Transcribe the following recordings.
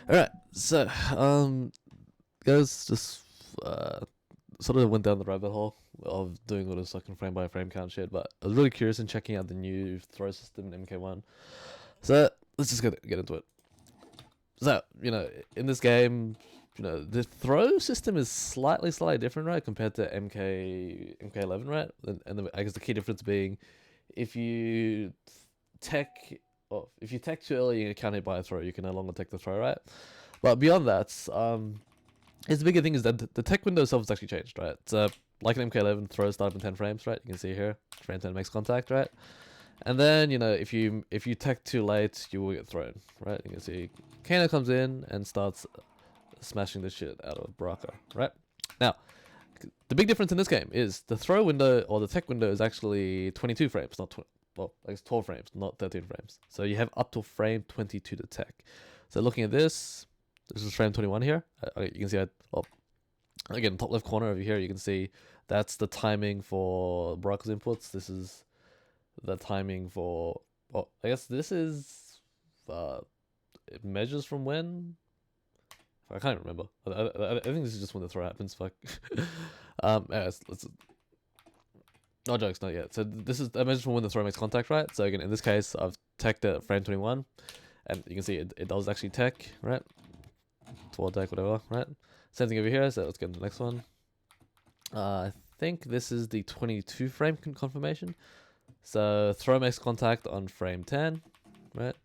Alright, so, guys, just, sort of went down the rabbit hole of doing all this fucking frame by frame count shit, but I was really curious in checking out the new throw system in MK1. So, let's just get into it. So, in this game, the throw system is slightly different, right, compared to MK11, right? And I guess the key difference being, if you tech, if you tech too early and you can't hit by a throw, you can no longer tech the throw, right? But beyond that, the bigger thing is that the tech window itself has actually changed, right? So, like an MK11, throws start up in 10 frames, right? You can see here, frame 10 makes contact, right? And then, if you tech too late, you will get thrown, right? You can see Kano comes in and starts smashing the shit out of Baraka, right? Now, the big difference in this game is the throw window or the tech window is actually 22 frames, not it's 12 frames, not 13 frames. So you have up to frame 22 to tech. So looking at this is frame 21 here. You can see, again, top left corner over here, you can see that's the timing for Baraka's inputs. This is the timing for, I guess this is, it measures from when? I can't remember. I think this is just when the throw happens. Fuck. Let's no jokes, not yet. So this is a measure from when the throw makes contact, right? So again, in this case, I've teched at frame 21, and you can see it does actually tech, right? Toward tech, whatever, right? Same thing over here. So let's get to the next one. I think this is the 22 frame confirmation. So throw makes contact on frame 10, right?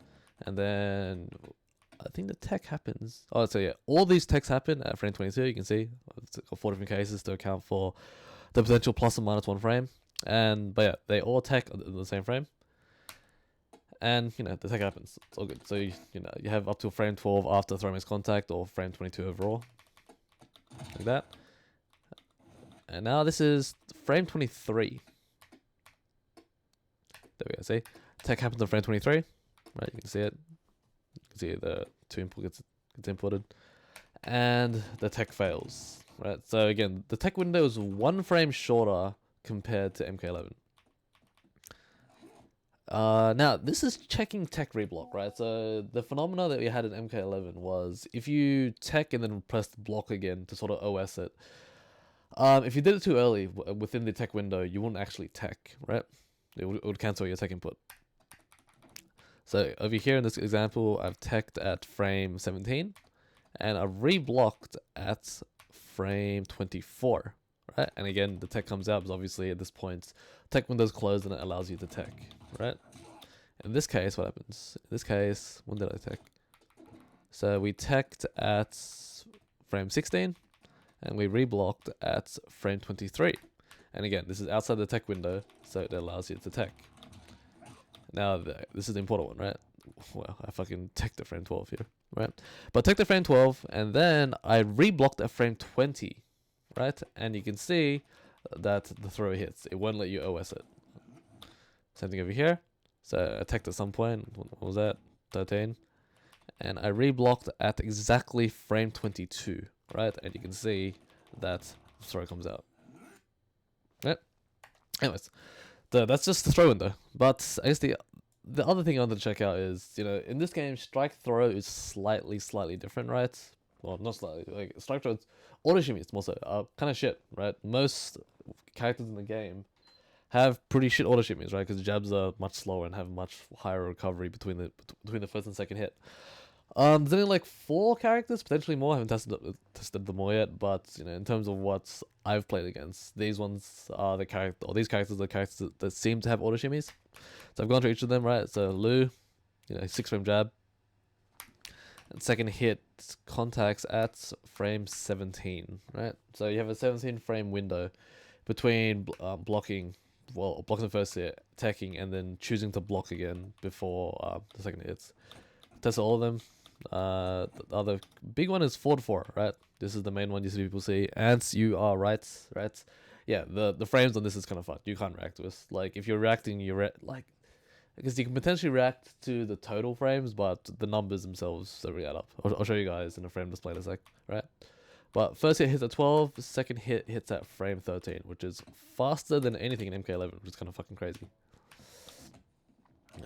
And then I think the tech happens. Oh, so yeah, all these techs happen at frame 22. You can see it's got 4 different cases to account for the potential plus or minus 1 frame. But yeah, they all tech in the same frame. And the tech happens. It's all good. So you have up to frame 12 after throw makes contact, or frame 22 overall, like that. And now this is frame 23. There we go. See, tech happens on frame 23. Right, you can see it. You can see the 2 input gets imported, and the tech fails. Right. So again, the tech window is 1 frame shorter compared to MK11. Now this is checking tech reblock, right? So the phenomena that we had in MK11 was if you tech and then press block again to sort of OS it. If you did it too early within the tech window, you wouldn't actually tech, right? It would cancel your tech input. So over here in this example, I've teched at frame 17, and I've reblocked at frame 24, right? And again, the tech comes out because obviously at this point, tech window's closed and it allows you to tech, right? In this case, what happens? In this case, when did I tech? So we teched at frame 16, and we reblocked at frame 23. And again, this is outside the tech window, so it allows you to tech. Now, this is the important one, right? Well, I fucking teched at frame 12 here, right? But teched at frame 12, and then I reblocked at frame 20, right? And you can see that the throw hits. It won't let you OS it. Same thing over here. So I teched at some point. What was that? 13. And I reblocked at exactly frame 22, right? And you can see that the throw comes out. Right? Anyways, that's just the throw window. But I guess the other thing I wanted to check out is, in this game, strike throw is slightly different, right? Well, not slightly. Like strike throw, autoshimmies more so kind of shit, right? Most characters in the game have pretty shit autoshimmies, right? Because jabs are much slower and have much higher recovery between the first and second hit. There's only like 4 characters, potentially more. I haven't tested them all yet, but in terms of what I've played against, these ones are the character, or these characters are the characters that seem to have auto shimmies. So I've gone through each of them, right? So Lu, 6 frame jab, and second hit contacts at frame 17, right? So you have a 17 frame window between blocking the first hit, teching, and then choosing to block again before the second hits. Test all of them. The other big one is 4 to 4, right? This is the main one you see people see. Ants, you are right? Yeah, the frames on this is kind of fun. You can't react to this. Like, if you're reacting, because you can potentially react to the total frames, but the numbers themselves don't really add up. I'll show you guys in a frame display in a sec, right? But first hit hits at 12, second hit hits at frame 13, which is faster than anything in MK11, which is kind of fucking crazy.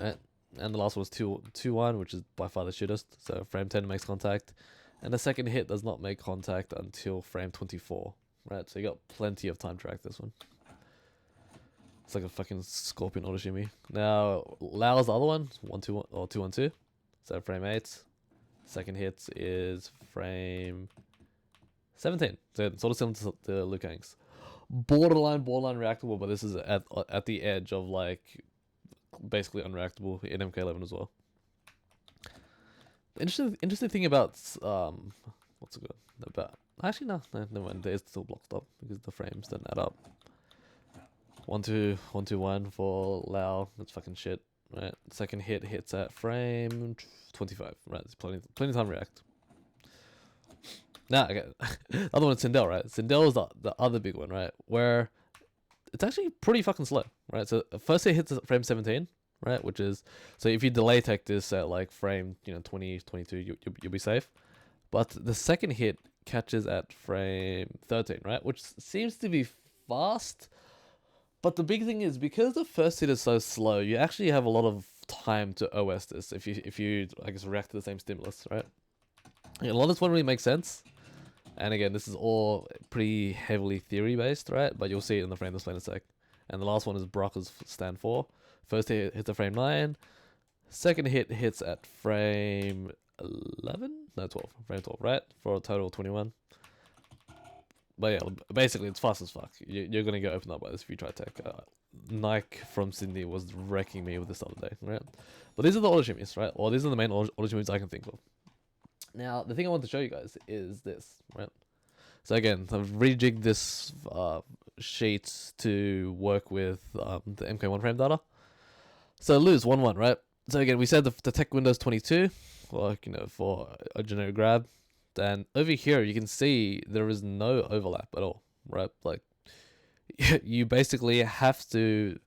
Right? and the last one was 2-1, which is by far the shittest. So frame 10 makes contact, and the second hit does not make contact until frame 24. Right, so you got plenty of time to react this one. It's like a fucking scorpion autoshimmy. Now Lao's the other one, 1-2-1 or 2-1-2. So frame 8. Second hit is frame 17. So it's sort of similar to Liu Kang's. Borderline reactable, but this is at the edge of like basically unreactable in MK11 as well. Interesting thing about what's it good about? Actually, no, never mind. It's still blocked up because the frames don't add up. 1-2-1 for Lao. That's fucking shit. Right. Second hit hits at frame 25. Right. It's plenty of time to react. Now, okay. The other one is Sindel, right? Sindel is the other big one, right? Where it's actually pretty fucking slow, right? So first hit hits at frame 17, right? Which is, so if you delay tech this at like frame, 20, 22, you'll be safe. But the second hit catches at frame 13, right? Which seems to be fast. But the big thing is, because the first hit is so slow, you actually have a lot of time to OS this if you I guess react to the same stimulus, right? And a lot of this won't really make sense. And again, this is all pretty heavily theory based, right? But you'll see it in the frame display in a sec. And the last one is Baraka's stand 4. First hit hits at frame 9. Second hit hits at frame 11? No, 12. Frame 12, right? For a total of 21. But yeah, basically it's fast as fuck. You're gonna get opened up by this if you try tech. Nike from Sydney was wrecking me with this the other day, right? But these are the autoshimmies, right? Or these are the main autoshimmies I can think of. Now, the thing I want to show you guys is this, right? So again, I've rejigged this sheet to work with the MK1 frame data. So lose 1-1, right? So again, we said the tech window is 22, like, for a generic grab. And over here, you can see there is no overlap at all, right? Like, you basically have to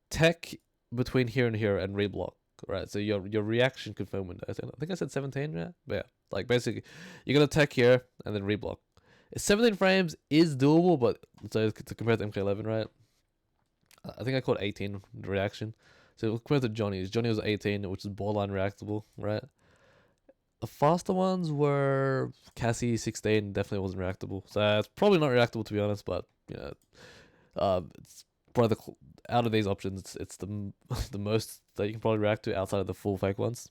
tech between here and here and reblock, right? So your reaction confirm window, I think I said 17, yeah? But yeah, like basically, you're going to tech here and then reblock. 17 frames is doable, but so to compare to MK11, right? I think I called 18 reaction. So compared to Johnny's, Johnny was 18, which is borderline reactable, right? The faster ones were Cassie 16, definitely wasn't reactable. So it's probably not reactable to be honest, but it's probably out of these options, it's the the most that you can probably react to outside of the full fake ones.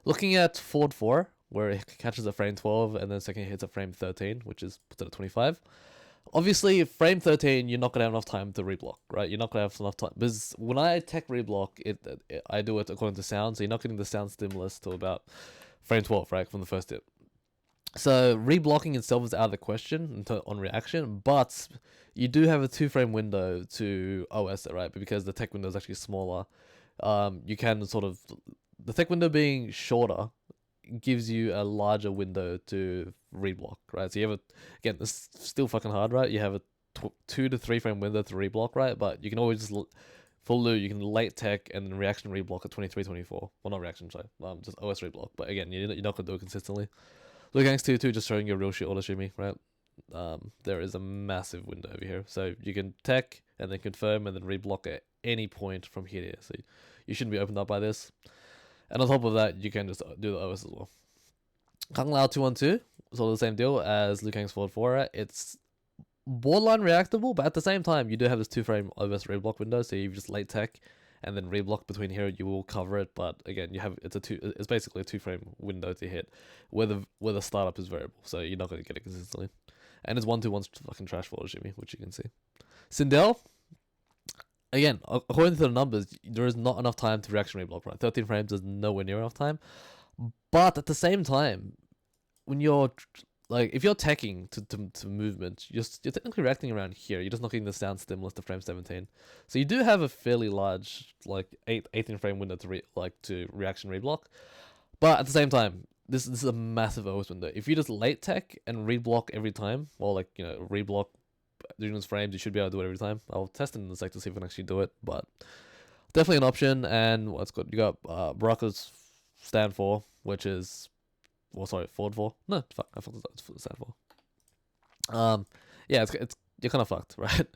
Looking at Ford 4, where it catches at frame 12 and then second hits at frame 13, which is puts it at 25. Obviously, frame 13, you're not gonna have enough time to reblock, right? You're not gonna have enough time because when I tech reblock, I do it according to sound, so you're not getting the sound stimulus till about frame 12, right, from the first hit. So reblocking itself is out of the question on reaction, but you do have a 2-frame window to OS it, right? But because the tech window is actually smaller, you can sort of, the tech window being shorter gives you a larger window to reblock, right? So you have again, it's still fucking hard, right? You have a 2 to 3 frame window to reblock, right? But you can always just, for Lu, you can late tech and then reaction reblock at 23, 24. Well, not reaction, sorry. Just OS reblock. But again, you're not going to do it consistently. Liu Kang's 2-2 just showing you a real shit autoshimmy, right? There is a massive window over here. So you can tech and then confirm and then reblock at any point from here to here. So you shouldn't be opened up by this. And on top of that, you can just do the OS as well. Kung Lao 2-1-2, sort of the same deal as Liu Kang's Ford 4, right? It's borderline reactable, but at the same time, you do have this 2-frame OS reblock window, so you just late tech and then reblock between here, you will cover it. But again, you have it's basically a 2-frame window to hit, where the startup is variable, so you're not going to get it consistently. And it's 1-2-1's fucking trash for Autoshimmy, which you can see. Sindel, again, according to the numbers, there is not enough time to reaction reblock, right? 13 frames is nowhere near enough time. But at the same time, when you're like, if you're teching to movement, you're technically reacting around here. You're just not getting the sound stimulus to frame 17. So you do have a fairly large, like 18 frame window to reaction reblock. But at the same time, this is a massive OS window. If you just late tech and reblock every time, or reblock during those frames, you should be able to do it every time. I'll test it in the sec to see if I can actually do it, but definitely an option. And what's good, you got Baraka's stand 4, which is, well, sorry, Ford 4. No, fuck, I thought it was stand 4. Yeah, it's you're kind of fucked, right?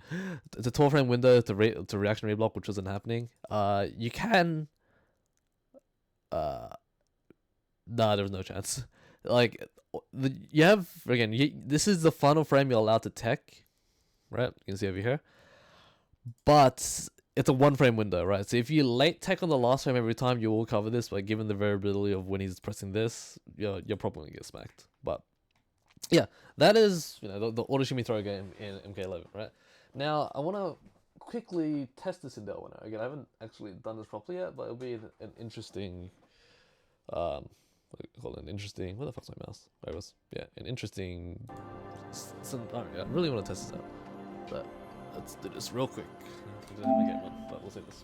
It's a 12 frame window to reaction reblock, which wasn't happening. You can Nah, there's no chance. Like, you have again. This is the final frame you're allowed to tech, right? You can see over here, but it's a 1 frame window, right? So if you late tech on the last frame every time, you will cover this. But given the variability of when he's pressing this, you're probably gonna get smacked. But yeah, that is the Autoshimmy throw game in MK11, right? Now I want to quickly test this in Delaware. Again, I haven't actually done this properly yet, but it'll be an interesting, what do you call it? An interesting. Where the fuck's my mouse? There it was. Yeah, an interesting. I really want to test this out, but let's do this real quick. I didn't get one, but we'll see this.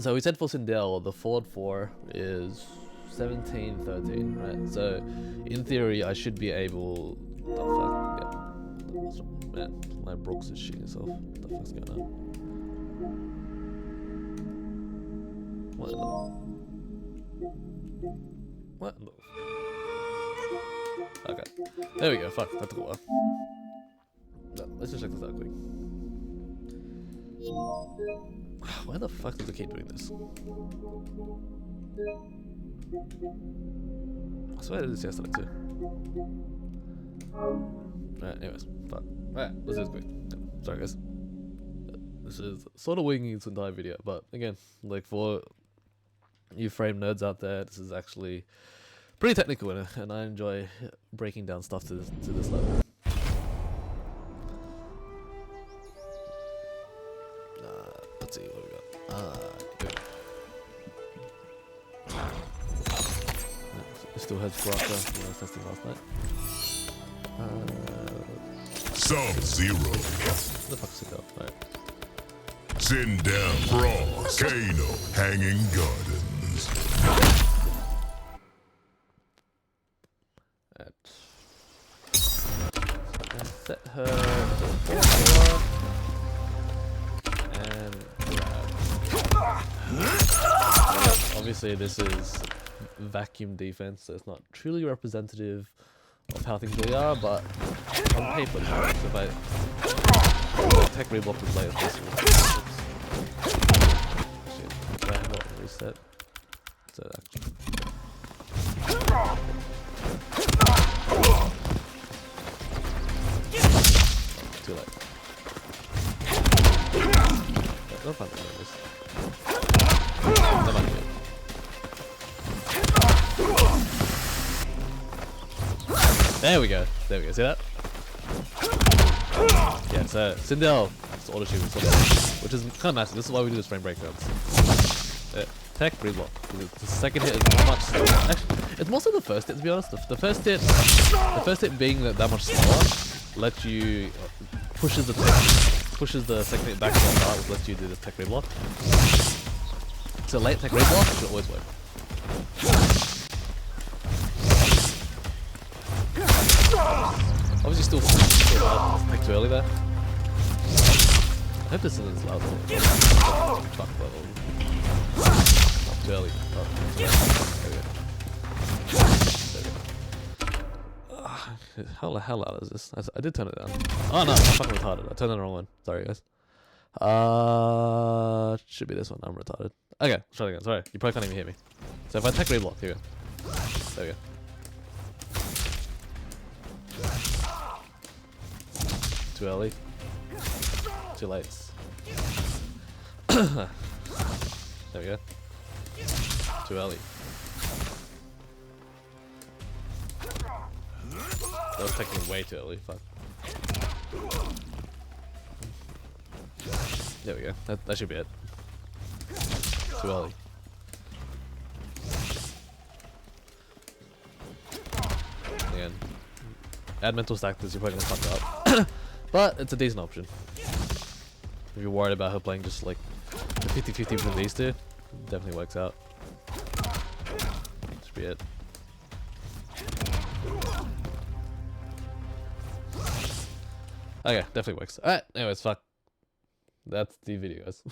So we said for Sindel, the forward 4 is 17-13, right? So in theory, I should be able. Oh fuck! Yeah. Man, my Brooks is shitting itself. What the fuck's going on? What? What? Okay, there we go. Fuck, that took a while. No, let's just check this out quick. Why the fuck does it keep doing this? I swear I did this yesterday too. Alright, anyways, fuck. Alright, let's do this quick. Sorry guys. This is sort of winging this entire video, but again, like for you frame nerds out there, this is actually pretty technical and I enjoy breaking down stuff to this level. Let's see what we got. It still has Baraka when I was testing last night. Sub-Zero. What the fuck's it up? Alright. Sindel, Frost, Kano, Hanging Gardens. Set her to 4 and grab. Obviously this is vacuum defense, so it's not truly representative of how things really are, but on paper, so if I tech reblock the play as possible. Shit, do I have what reset? So actually. Too late. Don't find the numbers. That might be it. There we go. There we go. See that? Yeah, so Sindel is Autoshimmy, which is kind of nice. This is why we do this frame breakdowns. Tech reblock. The second hit is much slower. Actually, it's more so the first hit, to be honest. The first hit being that much slower lets you pushes the second hit back to the start, which lets you do this tech reblock. So late tech reblock should always work. Obviously still hard, tech too early there. I hope this isn't as loud. Fuck level. Too early. Oh, too early. There we go. How loud is this? I did turn it down. Oh no, I'm fucking retarded. I turned on the wrong one. Sorry guys. Should be this one. I'm retarded. Okay, let's try it again. Sorry, you probably can't even hear me. So if I tech reblock, here we go. There we go. Too early. Too late. There we go. Too early. That was taking way too early. Fuck. There we go. That should be it. Too early. Again. Add mental stack this, you're probably gonna fuck up. But it's a decent option. If you're worried about her playing just like the 50-50 between these two, it definitely works out. Should be it. Okay, definitely works. Alright, anyways, fuck. That's the video, guys.